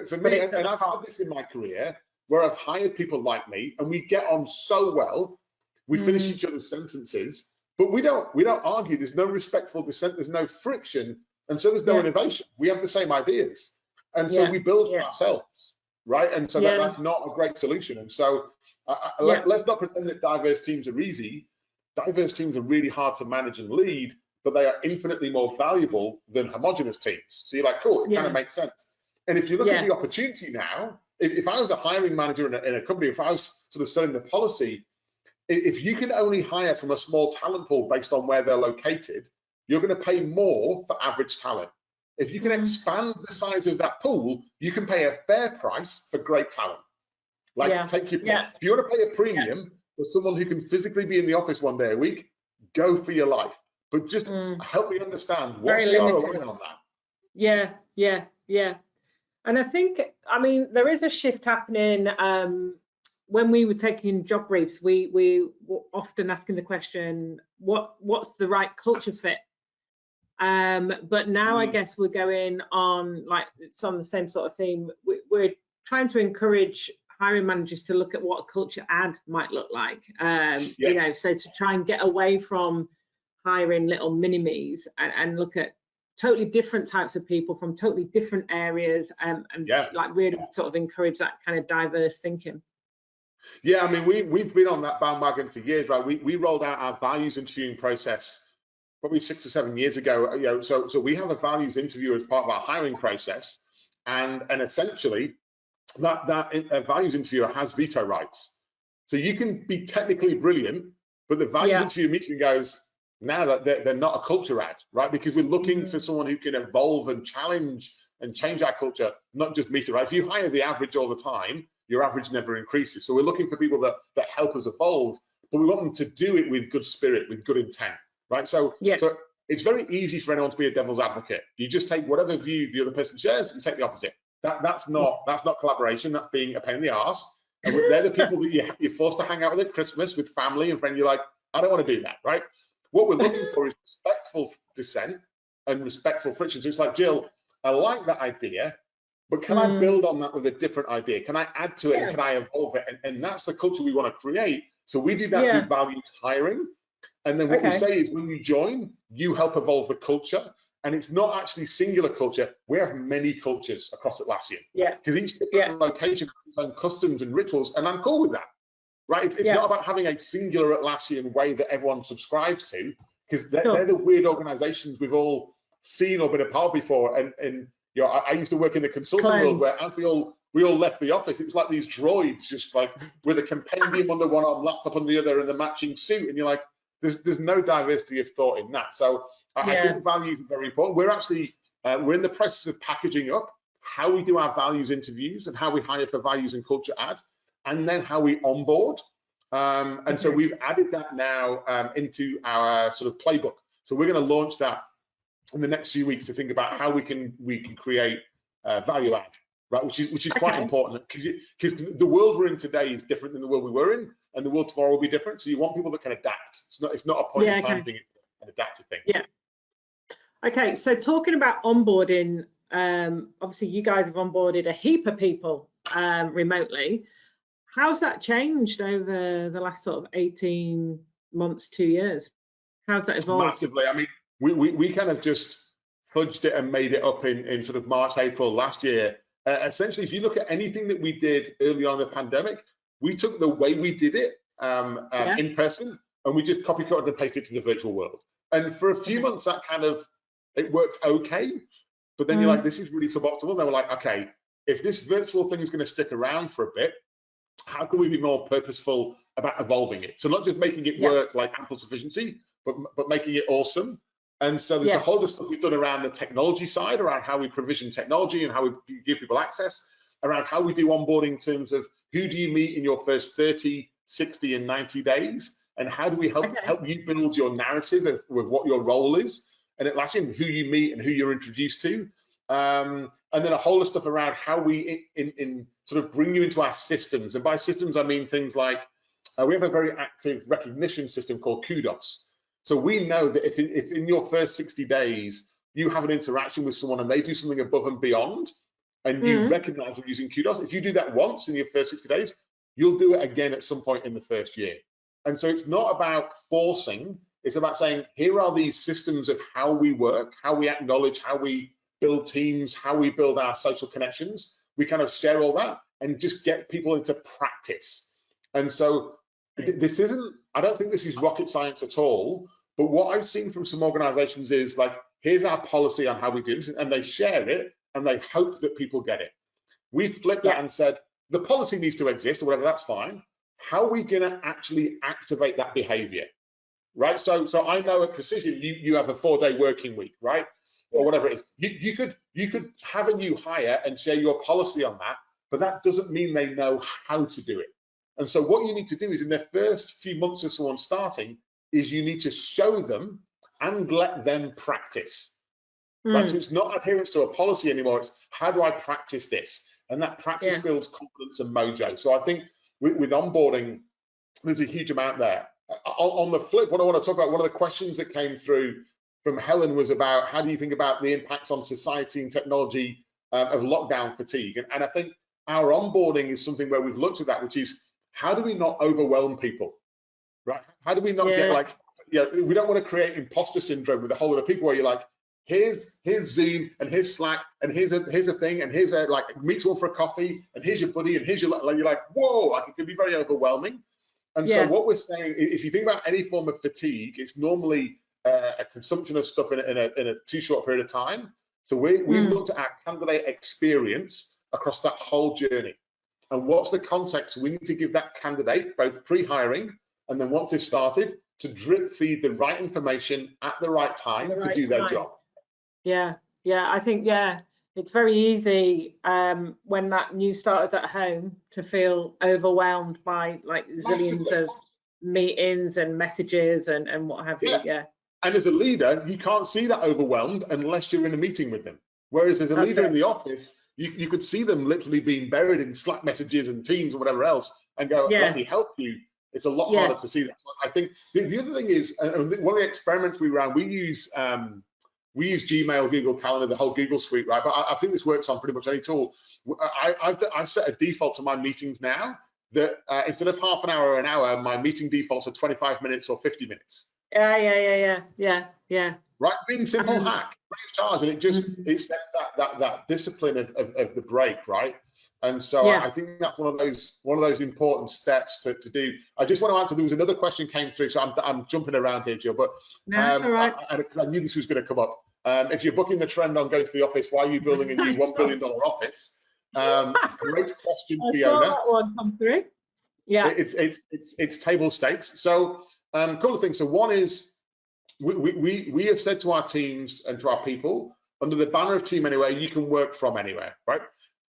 for me, and I've had this in my career where I've hired people like me, and we get on so well. We finish each other's sentences, but we don't argue. There's no respectful dissent. There's no friction, and so there's no innovation. We have the same ideas, and so we build for ourselves, right? And so that's not a great solution. And so let's not pretend that diverse teams are easy. Diverse teams are really hard to manage and lead, but they are infinitely more valuable than homogenous teams. So you're like, cool, it kind of makes sense. And if you look at the opportunity now, if I was a hiring manager in a company, if I was sort of studying the policy, if you can only hire from a small talent pool based on where they're located, you're going to pay more for average talent. If you can expand the size of that pool, you can pay a fair price for great talent. Take your pick. If you want to pay a premium for someone who can physically be in the office one day a week, go for your life. But just help me understand what's the ROI on that. Yeah. And I think, I mean, there is a shift happening. When we were taking job briefs, we were often asking the question, what's the right culture fit? But now I guess we're going on, like, it's on the same sort of theme. We're trying to encourage hiring managers to look at what a culture ad might look like. You know, so to try and get away from hiring little mini-me's and look at totally different types of people from totally different areas, and like really sort of encourage that kind of diverse thinking. Yeah, I mean, we've been on that bandwagon for years, right? We rolled out our values interviewing process probably 6 or 7 years ago. You know, so we have a values interview as part of our hiring process, and essentially that values interviewer has veto rights. So you can be technically brilliant, but the values interviewer meets you and goes, now that they're not a culture ad, right? Because we're looking for someone who can evolve and challenge and change our culture, not just meet it, right? If you hire the average all the time, your average never increases. So we're looking for people that help us evolve, but we want them to do it with good spirit, with good intent, right? So it's very easy for anyone to be a devil's advocate. You just take whatever view the other person shares, you take the opposite. That's not collaboration. That's being a pain in the arse. And they're the people that you're forced to hang out with at Christmas with family and friends. You're like, I don't want to do that, right? What we're looking for is respectful dissent and respectful friction. So it's like, Jill, I like that idea, but can I build on that with a different idea? Can I add to it and can I evolve it? And that's the culture we want to create. So we do that through values hiring. And then what we say is when you join, you help evolve the culture. And it's not actually singular culture. We have many cultures across Atlassian. Because each different location has its own customs and rituals, and I'm cool with that. Right? It's not about having a singular Atlassian way that everyone subscribes to, because they're the weird organizations we've all seen or been a part of before. And you know, I used to work in the consulting world where as we all left the office, it was like these droids, just like with a compendium under one arm, laptop on the other, and the matching suit. And you're like, there's no diversity of thought in that. So I think values are very important. We're actually we're in the process of packaging up how we do our values interviews and how we hire for values and culture ad, and then how we onboard. And so we've added that now into our sort of playbook. So we're going to launch that in the next few weeks to think about how we can create value add, right? Which is quite important, because the world we're in today is different than the world we were in, and the world tomorrow will be different. So you want people that can adapt. It's not a point in time thing; it's an adaptive thing. Yeah. Okay. So talking about onboarding, obviously you guys have onboarded a heap of people remotely. How's that changed over the last sort of 18 months, 2 years? How's that evolved? Massively. I mean, we kind of just fudged it and made it up in sort of March, April last year. Essentially, if you look at anything that we did early on in the pandemic, we took the way we did it in person, and we just copy, cut, and pasted it to the virtual world. And for a few months, that kind of, it worked okay. But then you're like, this is really suboptimal. They were like, okay, if this virtual thing is going to stick around for a bit, how can we be more purposeful about evolving it? So not just making it work like ample sufficiency, but making it awesome. And so there's a whole lot of stuff we've done around the technology side, around how we provision technology and how we give people access, around how we do onboarding in terms of who do you meet in your first 30, 60, and 90 days, and how do we help you build your narrative of what your role is, and Atlassian, who you meet and who you're introduced to. And then a whole lot of stuff around how we in sort of bring you into our systems. And by systems, I mean things like we have a very active recognition system called Kudos. So we know that if in your first 60 days you have an interaction with someone and they do something above and beyond, and you recognize them using kudos, if you do that once in your first 60 days, you'll do it again at some point in the first year. And so it's not about forcing, it's about saying, here are these systems of how we work, how we acknowledge, how we build teams, how we build our social connections. We kind of share all that and just get people into practice. And so this isn't, I don't think this is rocket science at all, but what I've seen from some organizations is like, here's our policy on how we do this, and they share it and they hope that people get it. We flipped that and said, the policy needs to exist or whatever, that's fine. How are we gonna actually activate that behavior, right? So I know at Precision, you have a 4-day working week, right? Or whatever it is. You could have a new hire and share your policy on that, but that doesn't mean they know how to do it. And so what you need to do is in the first few months of someone starting is you need to show them and let them practice. Right? So it's not adherence to a policy anymore, it's how do I practice this? And that practice builds confidence and mojo. So I think with onboarding, there's a huge amount there. On the flip, what I want to talk about, one of the questions that came through from Helen was about how do you think about the impacts on society and technology of lockdown fatigue? And I think our onboarding is something where we've looked at that, which is how do we not overwhelm people, right? How do we not get like, you know, we don't want to create imposter syndrome with a whole lot of people where you're like, here's Zoom and here's Slack and here's a thing and here's a like meet someone for a coffee and here's your buddy and here's your, like, you're like, whoa, like it can be very overwhelming. And so what we're saying, if you think about any form of fatigue, it's normally a consumption of stuff in a too short period of time. So we've looked at our candidate experience across that whole journey. And what's the context? We need to give that candidate, both pre-hiring and then once they've started, to drip feed the right information at the right time to do their job. Yeah, I think, it's very easy when that new starter's at home to feel overwhelmed by like zillions of meetings and messages and what have you. And as a leader, you can't see that overwhelmed unless you're in a meeting with them. Whereas as a leader in the office, you could see them literally being buried in Slack messages and Teams and whatever else and go, let me help you. It's a lot harder to see that. So I think the other thing is, one of the experiments we ran, we use Gmail, Google Calendar, the whole Google suite, right? But I think this works on pretty much any tool. I've set a default to my meetings now that instead of half an hour or an hour, my meeting defaults are 25 minutes or 50 minutes. Yeah. Right, really simple hack, free of charge, and it just it sets that discipline of the break, right? And so I think that's one of those important steps to do. I just want to answer. There was another question came through, so I'm jumping around here, Jill, but that's all right. Because I knew this was going to come up. If you're booking the trend on going to the office, why are you building a new $1 billion office? Great question, Fiona. I saw that one come through. Yeah, it's table stakes. So couple of things. So one is we have said to our teams and to our people under the banner of Team Anywhere, you can work from anywhere, right?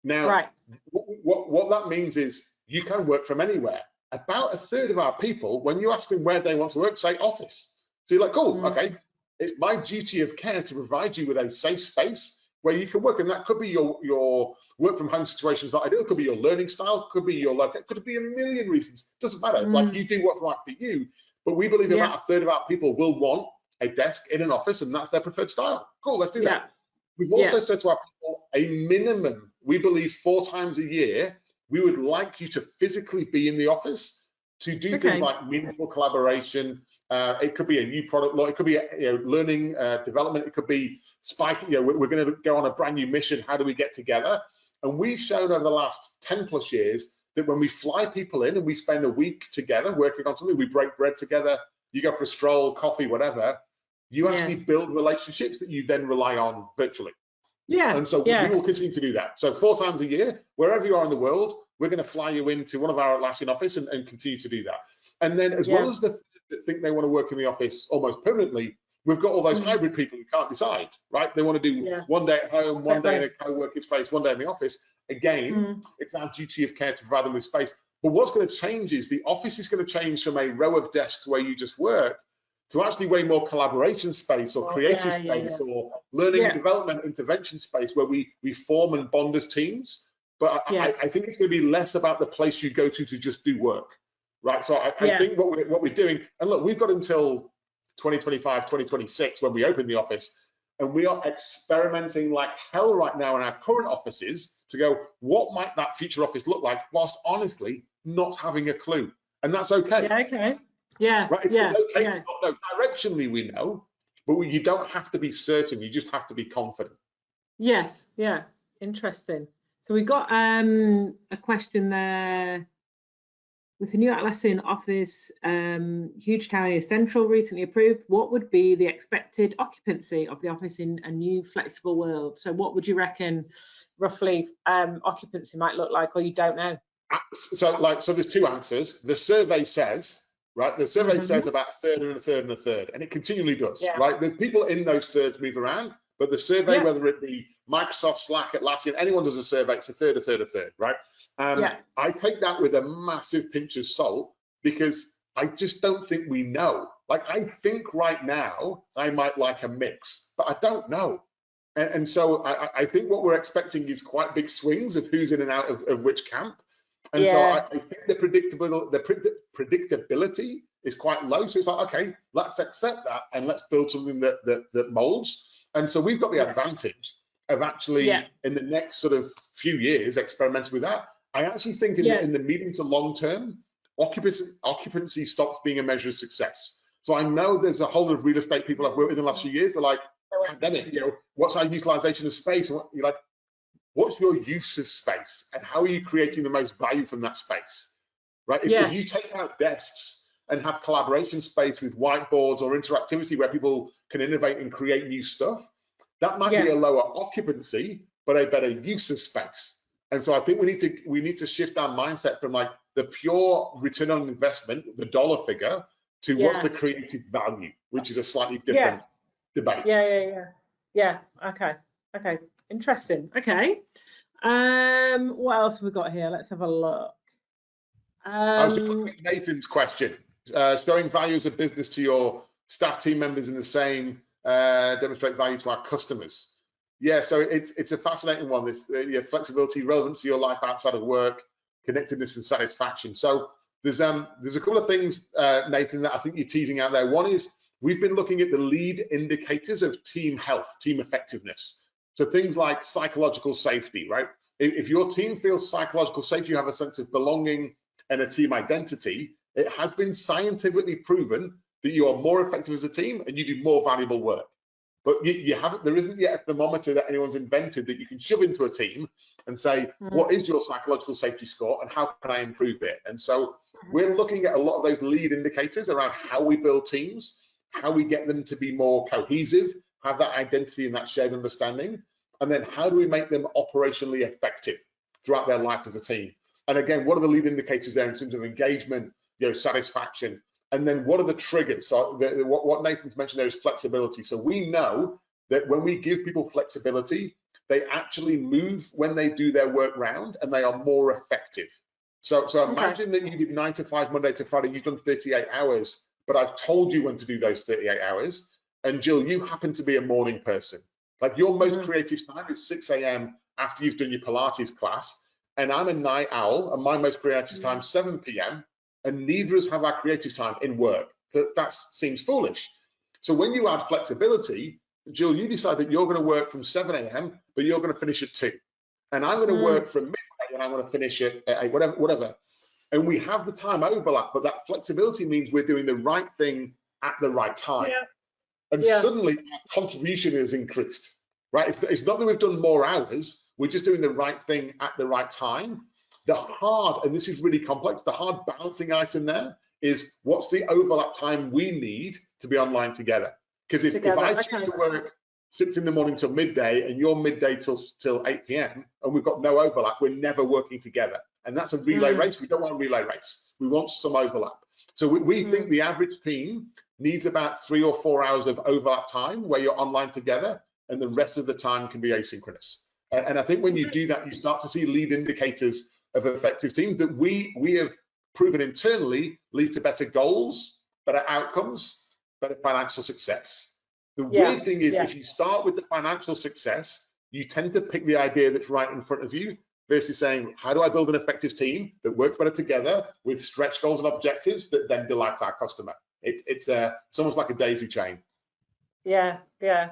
Now, what that means is you can work from anywhere. About a third of our people, when you ask them where they want to work, say office. So you're like, cool, okay. It's my duty of care to provide you with a safe space where you can work, and that could be your work from home situations that I do. It could be your learning style, could be your local, could be a million reasons. Doesn't matter. Like you do what's right for you. But we believe about a third of our people will want a desk in an office, and that's their preferred style. Cool, let's do that. We've also said to our people, a minimum, we believe 4 times a year, we would like you to physically be in the office to do things like meaningful collaboration. It could be a new product, it could be learning development, it could be spiking, we're going to go on a brand new mission, how do we get together? And we've shown over the last 10 plus years that when we fly people in and we spend a week together working on something, we break bread together, you go for a stroll, coffee, whatever, you actually build relationships that you then rely on virtually. And so we will continue to do that. So 4 times a year, wherever you are in the world, we're going to fly you into one of our Atlassian office and continue to do that. And then as well as the that think they want to work in the office almost permanently, we've got all those hybrid people who can't decide, right? They want to do one day at home, one day in a co-working space, one day in the office. Again, it's our duty of care to provide them with space. But what's going to change is the office is going to change from a row of desks where you just work to actually way more collaboration space or creative space or learning and development intervention space where we form and bond as teams. But I think it's going to be less about the place you go to just do work, right? So I think what we're doing, and look, we've got until 2025, 2026 when we open the office. And we are experimenting like hell right now in our current offices to go, what might that future office look like, whilst honestly not having a clue. And that's okay. Yeah, okay. Yeah, right? It's yeah, okay yeah. to not know. Directionally, we know, but you don't have to be certain. You just have to be confident. Yes, yeah. Interesting. So we got a question there. With the new Atlassian Office, Huge Tower Central recently approved, what would be the expected occupancy of the office in a new flexible world? So what would you reckon roughly occupancy might look like, or you don't know? So there's two answers. The survey says, right, the survey says about a third and a third and a third, and it continually does, Yeah. right? There's people in those thirds move around, but the survey, Yeah. whether it be Microsoft, Slack, Atlassian, anyone does a survey, it's a third, a third, a third, right? Yeah. I take that with a massive pinch of salt because I just don't think we know. Like, I think right now I might like a mix, but I don't know. And so I think what we're expecting is quite big swings of who's in and out of which camp. And so I think the predictability is quite low. So it's like, okay, let's accept that and let's build something that molds. And so we've got the advantage of actually in the next sort of few years experimenting with that. I actually think in the medium to long term, occupancy stops being a measure of success. So I know there's a whole lot of real estate people I've worked with in the last few years. They're like, pandemic, what's our utilization of space? And you're like, what's your use of space and how are you creating the most value from that space, right? If you take out desks and have collaboration space with whiteboards or interactivity where people can innovate and create new stuff, that might be a lower occupancy, but a better use of space. And so I think we need to shift our mindset from like the pure return on investment, the dollar figure, to what's the creative value, which is a slightly different debate. Yeah. Okay. Interesting. Okay. What else have we got here? Let's have a look. I was just looking at Nathan's question, showing value as a business to your staff team members in the same demonstrate value to our customers. Yeah, so it's a fascinating one. This flexibility, relevance to your life outside of work, connectedness and satisfaction. So there's a couple of things, Nathan, that I think you're teasing out there. One is we've been looking at the lead indicators of team health, team effectiveness. So things like psychological safety, right? If your team feels psychological safe, you have a sense of belonging and a team identity, it has been scientifically proven that you are more effective as a team and you do more valuable work. But there isn't yet a thermometer that anyone's invented that you can shove into a team and say, what is your psychological safety score and how can I improve it? And so we're looking at a lot of those lead indicators around how we build teams, how we get them to be more cohesive, have that identity and that shared understanding, and then how do we make them operationally effective throughout their life as a team? And again, what are the lead indicators there in terms of engagement, satisfaction? And then what are the triggers? So what Nathan's mentioned there is flexibility. So we know that when we give people flexibility, they actually move when they do their work round and they are more effective. So imagine that you did 9 to 5 Monday to Friday, you've done 38 hours, but I've told you when to do those 38 hours. And Jill, you happen to be a morning person. Like your most creative time is 6 a.m. after you've done your Pilates class. And I'm a night owl, and my most creative time is 7 p.m. and neither of us have our creative time in work. So that seems foolish. So when you add flexibility, Jill, you decide that you're going to work from 7 a.m., but you're going to finish at 2. And I'm going to work from midnight and I'm going to finish at 8, whatever. And we have the time overlap, but that flexibility means we're doing the right thing at the right time. And suddenly our contribution has increased, right? It's not that we've done more hours, we're just doing the right thing at the right time. The hard, and this is really complex, the hard balancing item there is what's the overlap time we need to be online together? Because if I choose to work 6 in the morning till midday and you're midday till 8 p.m. and we've got no overlap, we're never working together. And that's a relay race. We don't want a relay race. We want some overlap. So we think the average team needs about 3 or 4 hours of overlap time where you're online together and the rest of the time can be asynchronous. And I think when you do that, you start to see lead indicators of effective teams that we have proven internally lead to better goals, better outcomes, better financial success. The weird thing is if you start with the financial success, you tend to pick the idea that's right in front of you versus saying, how do I build an effective team that works better together with stretch goals and objectives that then delight our customer? It's almost like a daisy chain. Yeah, yeah.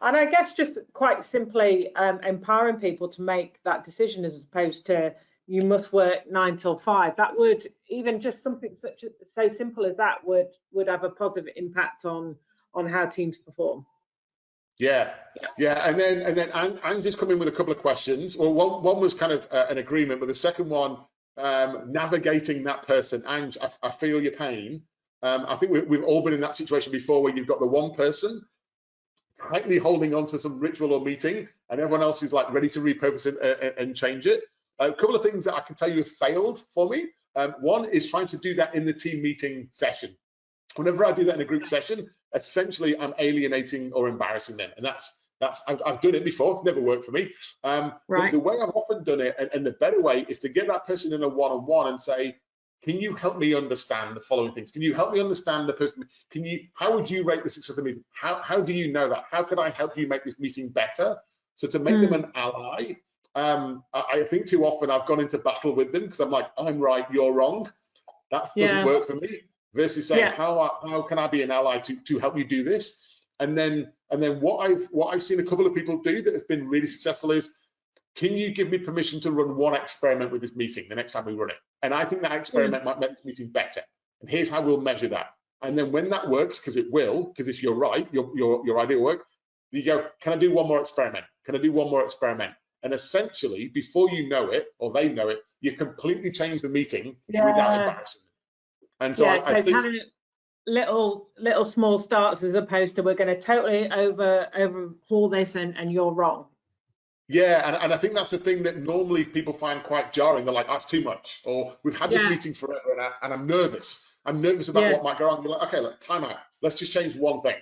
And I guess just quite simply empowering people to make that decision as opposed to you must work 9 till 5. That would, even just something such as so simple as that would have a positive impact on how teams perform. Yeah, yeah, and then Angie's come in with a couple of questions. Well, one was kind of an agreement, but the second one, navigating that person. Ange, I feel your pain. I think we've all been in that situation before, where you've got the one person tightly holding on to some ritual or meeting, and everyone else is like ready to repurpose it and change it. A couple of things that I can tell you have failed for me. One is trying to do that in the team meeting session. Whenever I do that in a group session, essentially I'm alienating or embarrassing them, and I've done it before. It's never worked for me. Right. The way I've often done it, and the better way, is to get that person in a one-on-one and say, can you help me understand the following things? Can you help me understand the person? How would you rate the success of the meeting? How do you know that? How could I help you make this meeting better? So to make them an ally, I think too often I've gone into battle with them because I'm like, I'm right, you're wrong. That doesn't work for me. Versus saying, how can I be an ally to help you do this? And then what I've seen a couple of people do that have been really successful is, can you give me permission to run one experiment with this meeting the next time we run it? And I think that experiment might make this meeting better. And here's how we'll measure that. And then when that works, because it will, because if you're right, your idea will work, you go, can I do one more experiment? Can I do one more experiment? And essentially, before you know it, or they know it, you completely change the meeting without embarrassing them. And so I think kind of little small starts as opposed to we're going to totally overhaul this and you're wrong. Yeah, and I think that's the thing that normally people find quite jarring. They're like, that's too much, or we've had this meeting forever, and I'm nervous. I'm nervous about what might go on. You're like, okay, look, time out. Let's just change one thing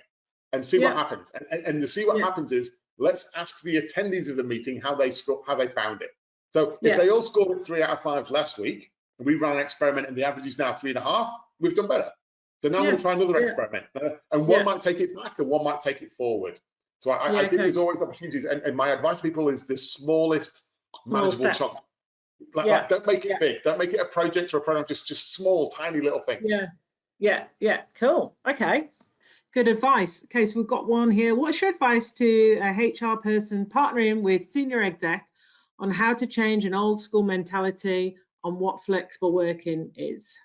and see what happens. And to see what happens is, let's ask the attendees of the meeting how they found it. So if they all scored 3 out of 5 last week, and we ran an experiment and the average is now 3.5, we've done better. So now we'll try another experiment, and one might take it back and one might take it forward. So I think there's always opportunities, and my advice to people is the smallest manageable chunk. Like, don't make it big. Don't make it a project or a program. Just small, tiny little things. Yeah. Cool. Okay. Good advice. Okay, so we've got one here. What's your advice to a HR person partnering with senior exec on how to change an old school mentality on what flexible working is?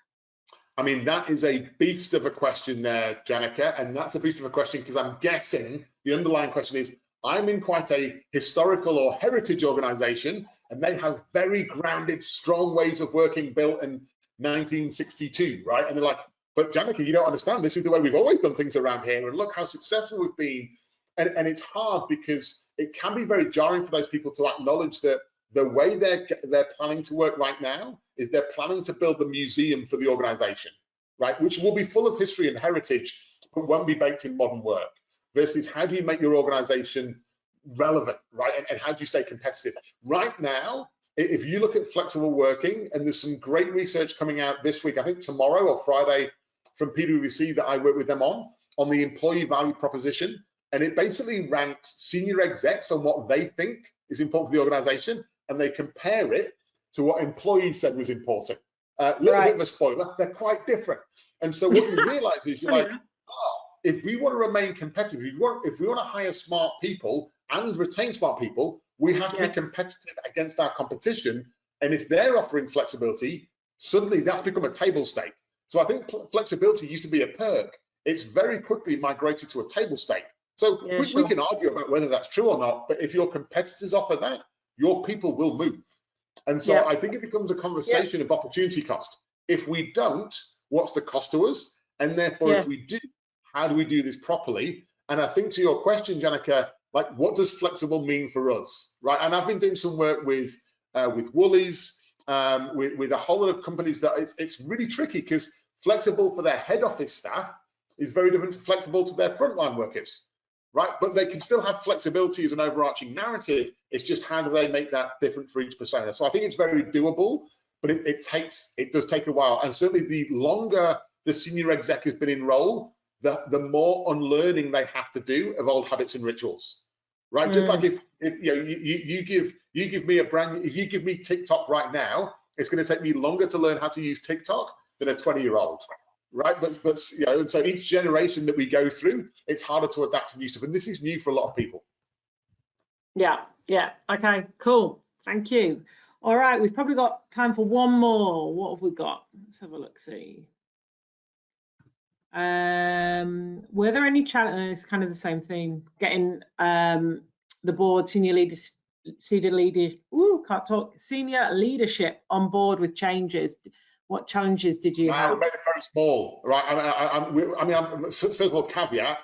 I mean, that is a beast of a question there, Janica, and that's a beast of a question because I'm guessing the underlying question is, I'm in quite a historical or heritage organization, and they have very grounded, strong ways of working built in 1962, right? And they're like, but Janica, you don't understand. This is the way we've always done things around here, and look how successful we've been. And it's hard because it can be very jarring for those people to acknowledge that the way they're planning to work right now is they're planning to build the museum for the organization, right? Which will be full of history and heritage, but won't be baked in modern work. Versus, how do you make your organization relevant, right? And how do you stay competitive? Right now, if you look at flexible working, and there's some great research coming out this week, I think tomorrow or Friday, from PwC that I work with them on the employee value proposition. And it basically ranks senior execs on what they think is important for the organization, and they compare it to what employees said was important. Little bit of a spoiler, they're quite different. And so what you realize is, you're like, oh, if we want to remain competitive, if we want to hire smart people and retain smart people, we have to be competitive against our competition. And if they're offering flexibility, suddenly that's become a table stake. So I think flexibility used to be a perk. It's very quickly migrated to a table stake. So we can argue about whether that's true or not, but if your competitors offer that, your people will move. And so I think it becomes a conversation of opportunity cost. If we don't, what's the cost to us? And therefore, if we do, how do we do this properly? And I think to your question, Janica, like, what does flexible mean for us, right? And I've been doing some work with Woolies, with a whole lot of companies that it's really tricky, because flexible for their head office staff is very different to flexible to their frontline workers, right? But they can still have flexibility as an overarching narrative. It's just, how do they make that different for each persona? So I think it's very doable, but it does take a while. And certainly the longer the senior exec has been in role, the more unlearning they have to do of old habits and rituals, right? Just like if you give me if you give me TikTok right now, it's going to take me longer to learn how to use TikTok than a 20-year-old, right? But you know, and so each generation that we go through, it's harder to adapt to new stuff, and this is new for a lot of people. Yeah, yeah. Okay, cool. Thank you. All right, we've probably got time for one more. What have we got? Let's have a look. See. Were there any challenges? It's kind of the same thing. Getting the board, senior leaders, senior leadership on board with changes. What challenges did you have? We made it very small, right? First of all, caveat.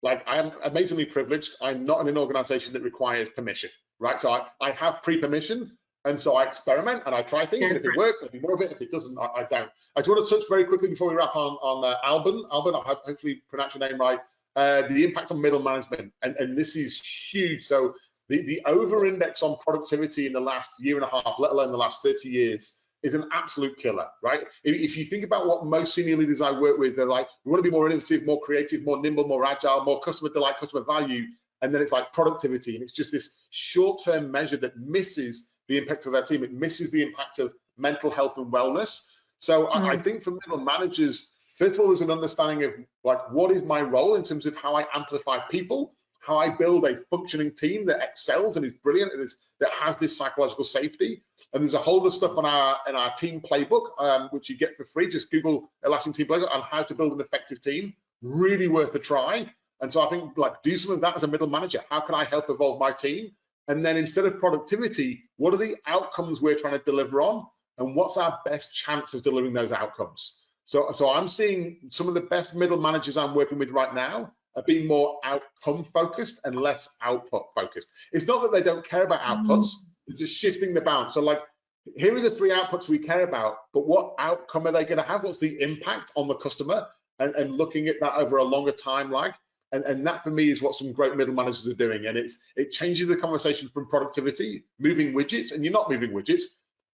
Like, I am amazingly privileged. I'm not in an organization that requires permission, right? So I have pre-permission, and so I experiment and I try things, and if it works, I do more of it. If it doesn't, I don't. I just want to touch very quickly before we wrap on Alban. Alban, I hopefully pronounce your name right. The impact on middle management, and this is huge. So the over-index on productivity in the last year and a half, let alone the last 30 years, is an absolute killer, right? If you think about what most senior leaders I work with, they're like, we want to be more innovative, more creative, more nimble, more agile, more customer delight, customer value. And then it's like productivity. And it's just this short-term measure that misses the impact of their team. It misses the impact of mental health and wellness. So I think for middle managers, first of all, there's an understanding of like, what is my role in terms of how I amplify people, how I build a functioning team that excels and is brilliant and that has this psychological safety. And there's a whole lot of stuff on our team playbook, which you get for free. Just Google Atlassian Team Playbook on how to build an effective team. Really worth a try. And so I think, like, do some of that as a middle manager. How can I help evolve my team? And then instead of productivity, what are the outcomes we're trying to deliver on? And what's our best chance of delivering those outcomes? So I'm seeing some of the best middle managers I'm working with right now are being more outcome focused and less output focused. It's not that they don't care about outputs, they're just shifting the balance. So like, here are the 3 outputs we care about, but what outcome are they going to have? What's the impact on the customer? And looking at that over a longer time lag. And that for me is what some great middle managers are doing. And it changes the conversation from productivity, moving widgets, and you're not moving widgets.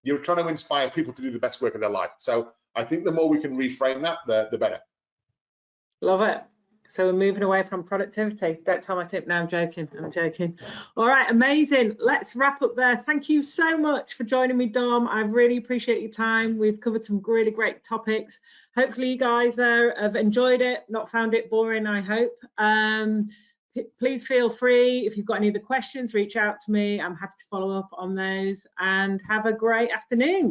You're trying to inspire people to do the best work of their life. So I think the more we can reframe that, the better. Love it. So we're moving away from productivity. Don't tell my tip. No, I'm joking. I'm joking. All right, amazing. Let's wrap up there. Thank you so much for joining me, Dom. I really appreciate your time. We've covered some really great topics. Hopefully you guys there have enjoyed it, not found it boring, I hope. Please feel free, if you've got any other questions, reach out to me. I'm happy to follow up on those, and have a great afternoon.